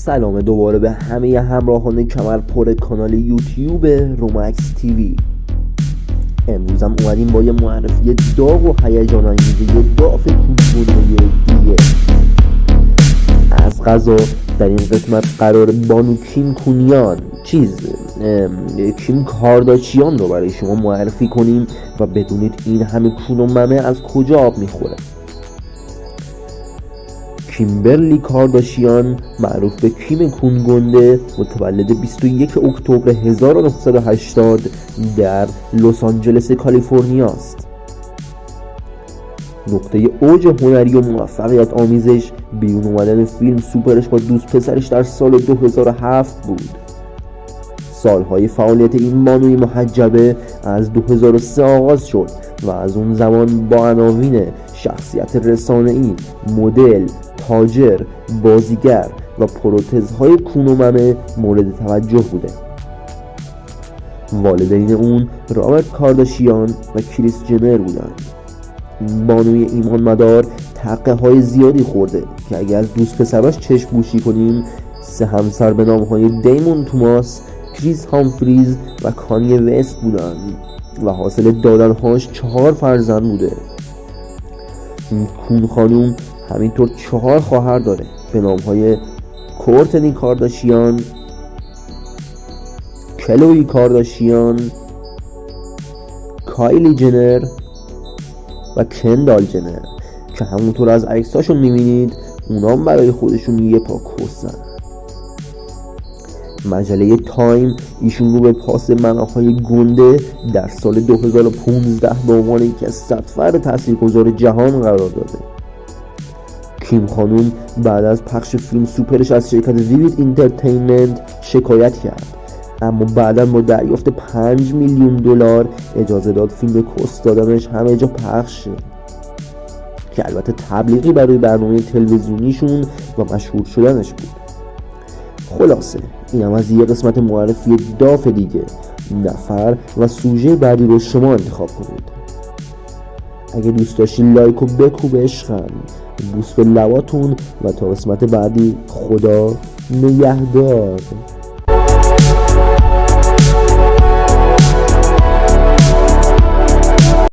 سلام دوباره به همه همراهان کمر پر کانال یوتیوب رومکس تیوی. امروزم اومدیم با یه معرفی داغ و هیجان انگیز یه داف توپ‌گل‌های دیگه. از قضا در این قسمت قرار بانو کیم کارداشیان رو برای شما معرفی کنیم و بدونید این همه کون و ممه از کجا آب میخوره. کیمبرلی کارداشیان، معروف به کیم کونگنده، متولد 21 اکتبر 1980 در لس آنجلس کالیفرنیا است. نقطه اوج هنری و موفقیت آمیزش بیرون اومدن فیلم سوپرش با دوست پسرش در سال 2007 بود. سالهای فعالیت این بانوی محجبه از 2003 آغاز شد و از اون زمان با عناوین شخصیت رسانه‌ای، مدل، تاجر، بازیگر و پروتزهای کون و ممه مورد توجه بوده. والدین اون رابرت کارداشیان و کریس جنر بودن. بانوی ایمان مدار تقه های زیادی خورده که اگر از دوست پسراش چشم پوشی کنیم، 3 همسر به نام های دیمون توماس، کریس هامفریز و کانی وست بودن و حاصل دادنهاش 4 فرزند بوده. این کون خانوم همینطور 4 خواهر داره به نام های کورتنی کارداشیان، کلوی کارداشیان، کایلی جنر و کندال جنر که همونطور از عکساشون میبینید اونام برای خودشون یه پا کسن. مجله تایم ایشون رو به پاس مناهای گنده در سال 2015 به عنوان یکی از 100 فرد تاثیرگذار جهان قرار داده. کیم خانوم بعد از پخش فیلم سوپرش از شرکت ویوید اینترتینمنت شکایت کرد، اما بعدا با دریافت 5 میلیون دلار اجازه داد فیلم کست دادنش همه جا پخش شد که البته تبلیغی برای برنامه تلویزیونیشون و مشهور شدنش بود. خلاصه این هم از یه قسمت معرفی داف دیگه. نفر و سوژه بعدی رو شما انتخاب کنید. اگه دوست داشتین لایک و بکوب عشقم، بوس به لباتون و تا قسمت بعدی خدا نگهدار.